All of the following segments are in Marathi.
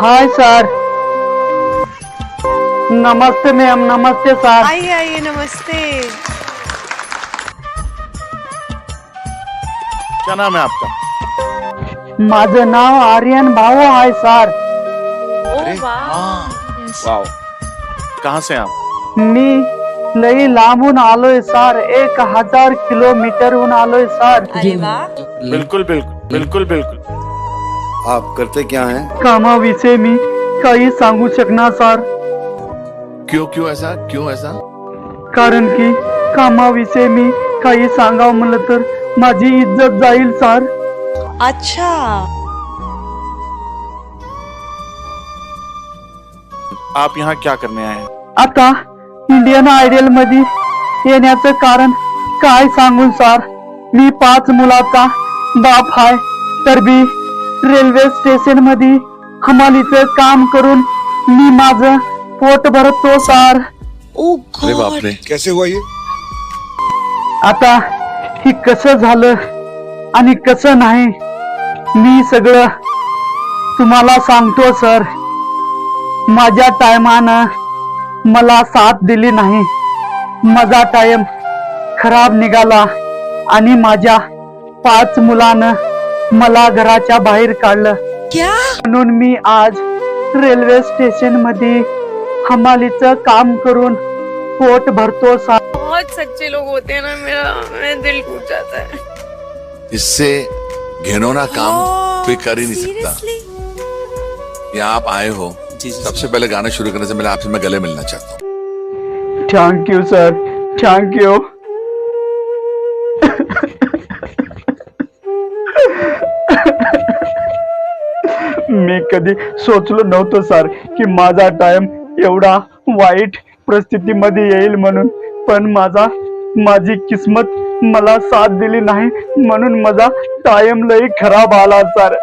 हाय सर। नमस्ते मैम। नमस्ते सर। आइए आइए, नमस्ते। क्या नाम है आपका? माझं नाव आर्यन भाऊ आहे सर। ओ वाह। वाओ, कहाँ से आप? मी लई लांबून आलोय सर, 1000 किलोमीटरहून आलोय सर। अरे वाह। बिल्कुल बिल्कुल बिल्कुल बिल्कुल। आप करते क्या हैं? कामाविषयी मी काही सांगू शकणार सर, क्यों क्यों ऐसा क्यों ऐसा? कारण की कामाविषयी मी काही सांगावं म्हणलं तर माझी इज्जत जाईल सर। अच्छा, आप यहाँ क्या करने आए हैं? आता इंडियन आयडल मध्ये येण्याचं कारण काय सांगू सर। मी 5 मुलाचा बाप आहे, तर बी रेल्वे स्टेशन मध्ये हमालीचं काम करून मी माझं पोट भरतो सर। ओ अरे बाप गॉड। रे, कैसे हुआ ये? आता ही कसं झालं आणि कसं नाही मी सगळं तुम्हाला सांगतो सर। माझ्या टायमानं मला साथ दिली नाही, माझा टाइम खराब निघाला आणि माझ्या 5 मुलानं मला घराच्या बाहेर काढलं, क्या? म्हणून मी आज रेल्वे स्टेशन मध्ये हमालीचं काम करून पोट भरतो सर। बहुत सच्चे लोग होते हैं ना, मेरा दिल टूट जाता है। इससे घिनौना काम कोई कर ही नहीं सकता। Seriously? यहाँ आप आए हो, सबसे पहले गाना शुरू करने से पहले आपसे मैं गले मिलना चाहता हूँ। Thank you sir, thank you. मी कधी सोचलो नव्हतो सर की माझा टाइम एवढा वाईट परिस्थितीमध्ये येईल म्हणून, पण माझी किस्मत मला साथ दिली नाही, म्हणून माझा टाइम लई खराब आला सर।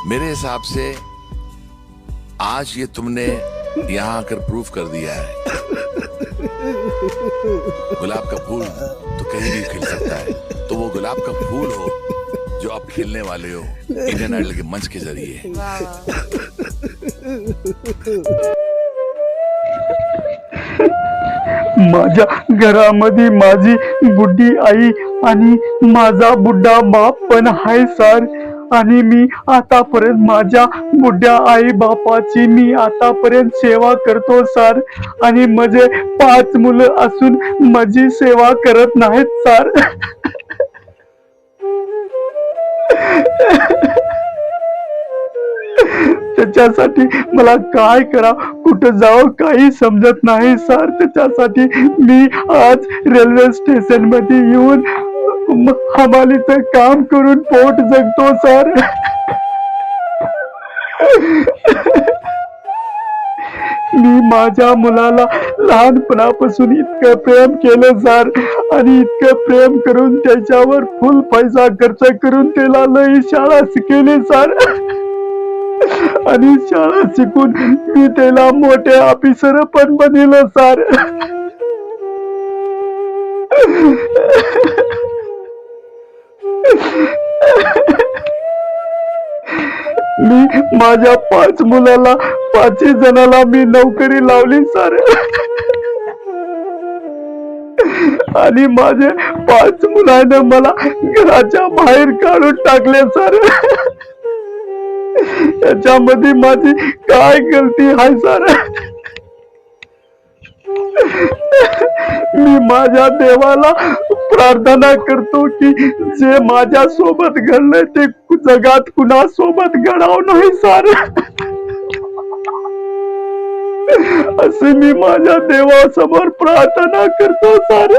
मेरे हिसाब से आज ये तुमने यहाँ आकर प्रूफ कर दिया है, गुलाब का फूल तो कहीं भी खिल सकता है, तो वो गुलाब का फूल हो जो आप खिलने वाले हो इंडियन आइडल के मंच के जरिए। माझ्या घरामध्ये माझी बुड्ढी आई आणि माझा बुड्ढा बाप पण आहे सर, आणि मी आतापर्यंत माझ्या बुड्ढ्या आई बापाची मी आतापर्यंत सेवा करतो सर, आणि माझे 5 मुलं असून माझी सेवा करत नाहीत सर। त्याच्यासाठी मला काय करावं, कुठं जावं काही समजत नाही सर। त्याच्यासाठी मी आज रेल्वे स्टेशन मध्ये येऊन हमालीचं काम करून पोट जगतो सर। मी माझ्या मुलाला लहानपणापासून इतकं प्रेम केलं सर, आणि इतकं प्रेम करून त्याच्यावर फुल पैसा खर्च करून त्याला लई शाळा शिकवली सर, आणि शाळा शिकून मी त्याला मोठे ऑफिसर पण बनवलं सर। मी माझ्या 5 मुलाला 5 जणाला मी नोकरी लावली सर, आणि माझे 5 मुलांना मला घराच्या बाहेर काढून टाकले सर। याच्यामध्ये माझी काय गलती आहे सर? मी माझ्या देवाला प्रार्थना करतो की जे माझ्या सोबत घडलंय ते जगात कुणा सोबत घडावं नाही सर, असे मी माझ्या देवासमोर प्रार्थना करतो सर।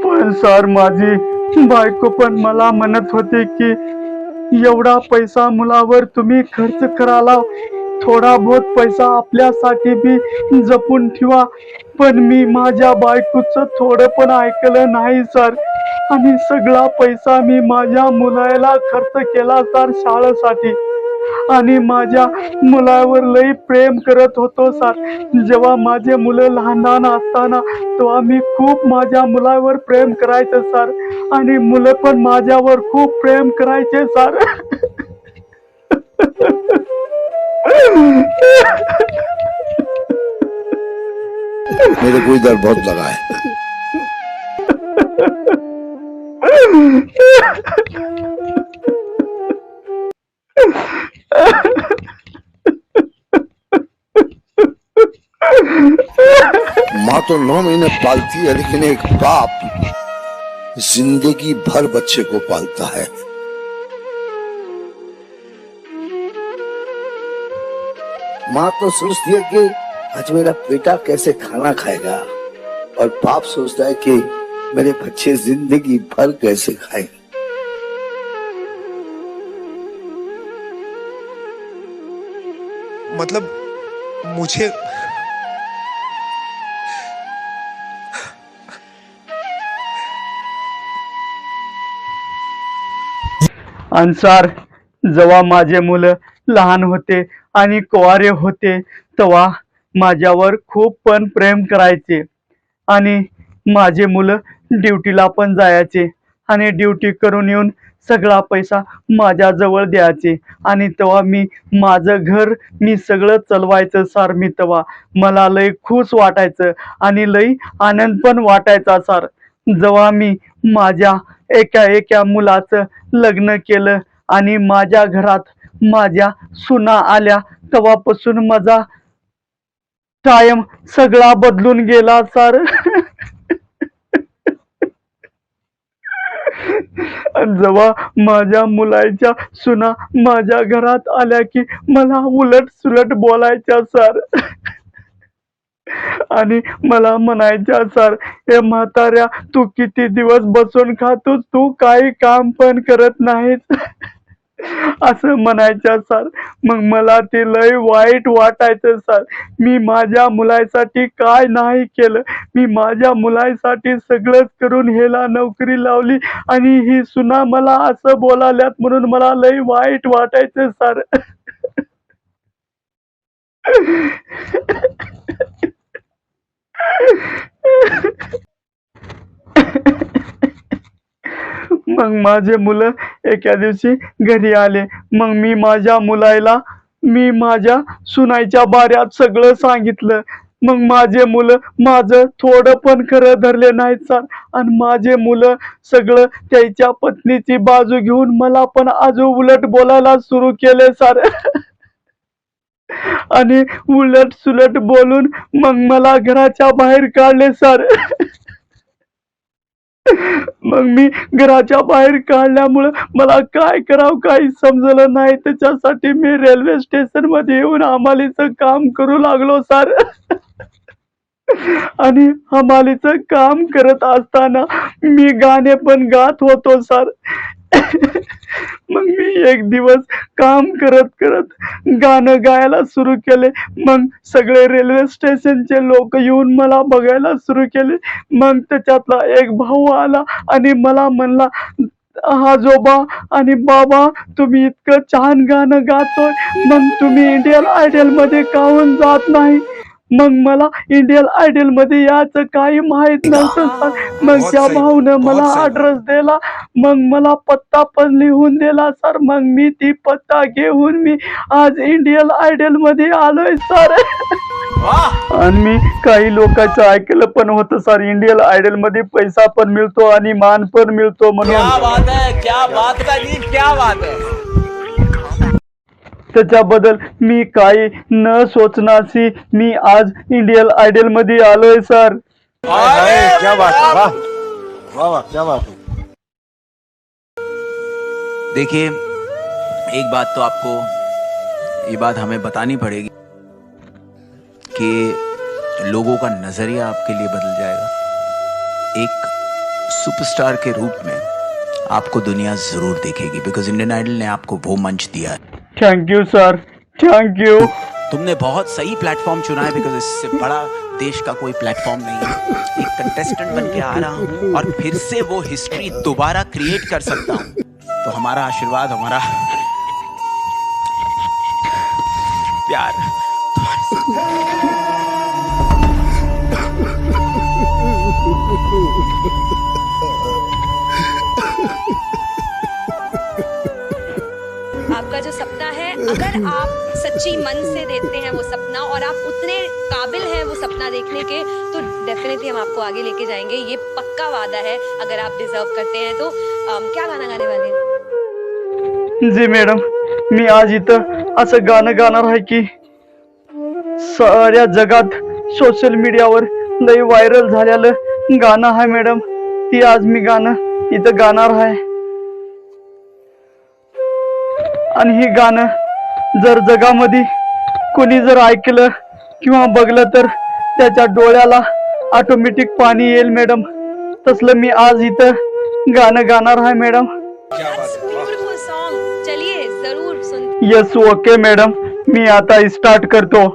पण सर माझी बायको पण मला म्हणत होते की एवढा पैसा मुलावर तुम्ही खर्च कराला, थोडा बहुत पैसा आपल्यासाठी बी जपून ठेवा. पण मी माझ्या बायकोचं थोडं पण ऐकलं नाही सर, आणि सगळा पैसा मी माझ्या मुलाला खर्च केला सर शाळेसाठी. आणि माझ्या मुलावर लई प्रेम करत होतो सर. जेव्हा माझे मुलं लहान लहान असताना तेव्हा मी खूप माझ्या मुलावर प्रेम करायचं सर, आणि मुलं पण माझ्यावर खूप प्रेम करायचे सर. मेरे को इधर बहुत लगा है. माँ तो 9 महीने पालती है, लेकिन एक बाप जिंदगी भर बच्चे को पालता है. माँ तो सोचती है कि आज मेरा बेटा कैसे खाना खाएगा, और बाप सोचता है कि मेरे बच्चे जिंदगी भर कैसे खाएंगे. मतलब मुझे आणि सर जेव्हा माझे मुलं लहान होते आणि कुवारे होते तेव्हा माझ्यावर खूप पण प्रेम करायचे. आणि माझे मुलं ड्युटीला पण जायचे आणि ड्युटी करून येऊन सगळा पैसा माझ्याजवळ द्यायचे. आणि तेव्हा मी माझं घर मी सगळं चालवायचं सर. मी तेव्हा मला लई खुश वाटायचं आणि लई आनंद पण वाटायचा सर. जेव्हा मी माझ्या एका मुलाचं लग्न केलं आणि माझ्या घरात माझ्या सुना आल्या तेव्हापासून माझा टाइम सगळा बदलून गेला सर. जेव्हा माझ्या मुलाच्या सुना माझ्या घरात आल्या की मला उलट सुलट बोलायच्या सर. आणि मला म्हणायच्या सर, हे म्हाताऱ्या तू किती दिवस बसून खातोस, तू काही काम पण करत नाहीस, असं म्हणायच्या सर. मग मला ते लय वाईट वाटायचं सर. मी माझ्या मुलासाठी काय नाही केलं. मी माझ्या मुलासाठी सगळंच करून ह्याला नोकरी लावली आणि ही सुना मला असं बोलाल्यात म्हणून मला लय वाईट वाटायचं सर. मग माझे मुलं एका दिवशी घरी आले. मग मी माझ्या सुनाईच्या बाऱ्यात सगळं सांगितलं. मग माझे मुलं माझं थोडं पण खरं धरले नाहीत सर. आणि माझे मुलं सगळं त्याच्या पत्नीची बाजू घेऊन मला पण अजून उलट बोलायला सुरू केले सर. आणि उलट सुलट बोलून मग मला घराच्या बाहेर काढले सर. मग मी घराच्या बाहेर काढल्यामुळं मला काय करावं काही समजलं नाही. त्याच्यासाठी मी रेल्वे स्टेशन मध्ये येऊन हमालीचं काम करू लागलो सर. आणि हमालीचं काम करत असताना मी गाणे पण गात होतो सर. मग मी एक दिवस काम करत करत गाणं गायला सुरू केले. मग सगळे रेल्वे स्टेशनचे लोक येऊन मला बघायला सुरू केले. मग त्याच्यातला एक भाऊ आला आणि मला म्हणला, आजोबा आणि बाबा तुम्ही इतकं छान गाणं गातोय, मग तुम्ही इंडियन आयडल मध्ये काहून जात नाही. मग मला इंडियन आयडल मध्ये याचं काही माहित नव्हतं सर. मग त्या भाऊनं मला ऍड्रेस दिला. मग मला पत्ता पण लिहून दिला सर. मग मी ती पत्ता घेऊन मी आज इंडियन आयडल मध्ये आलोय सर. आणि मी काही लोकांचं ऐकलं पण होतं सर, इंडियन आयडल मध्ये पैसा पण मिळतो आणि मान पण मिळतो म्हणून. क्या बात है, क्या बात है. त्याच्याबद्दल मी काही न सोचण्याची मी आज इंडियन आयडल मध्ये आलोय सर. क्या बात है, वाह वाह वाह, क्या बात है. देखिए, एक बात तो आपको ये बात हमें बतानी पड़ेगी कि लोगों का नजरिया आपके लिए बदल जाएगा। एक सुपरस्टार के रूप में आपको दुनिया जरूर देखेगी, बिकॉज इंडियन आइडल ने आपको वो मंच दिया है। Thank you sir, thank you. तुमने बहुत सही प्लेटफॉर्म चुना है, बिकॉज इससे बड़ा देश का कोई प्लेटफॉर्म नहीं है। एक कंटेस्टेंट बन के आ रहा हूँ और फिर से वो हिस्ट्री दोबारा क्रिएट कर सकता हूँ। तो हमारा आशीर्वाद, हमारा प्यार आपका जो सपना है, अगर आप सच्ची मन से देते हैं वो सपना और आप उतने काबिल हैं वो सपना देखने के, तो डेफिनेटली हम आपको आगे लेके जाएंगे। ये पक्का वादा है। अगर आप डिजर्व करते हैं तो क्या गाना गाने वाले हैं? जी मॅडम, मी आज इथं असं गाणं गाणार आहे की साऱ्या जगात सोशल मीडियावर लई व्हायरल झालेलं गाणं आहे मॅडम। ती आज मी गाणं इथं गाणार आहे आणि हे गाणं जर जगामध्ये कोणी जर ऐकलं किंवा बघलं तर त्याच्या डोळ्याला ऑटोमॅटिक पाणी येईल मॅडम। तसलं मी आज इथं गाणं गाणार आहे मॅडम। ब्यूटीफुल सॉन्ग, चलिए जरूर सुन। यस ओके मॅडम, मी आता स्टार्ट करतो।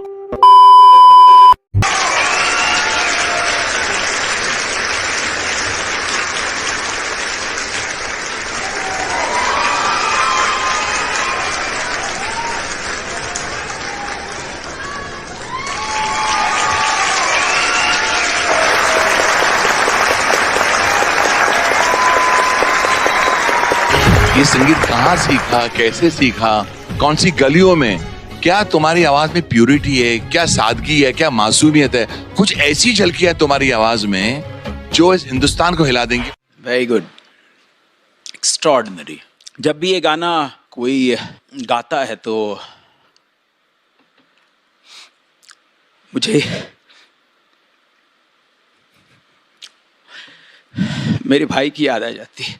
ये संगीत कहाँ सीखा, कैसे सीखा, कौन सी गलियों में? क्या तुम्हारी आवाज में प्यूरिटी है, क्या सादगी है, क्या मासूमियत है? कुछ ऐसी झलकियां है तुम्हारी आवाज में जो इस हिंदुस्तान को हिला देंगी। Very good, extraordinary. जब भी ये गाना कोई गाता है तो मुझे मेरे भाई की याद आ जाती है।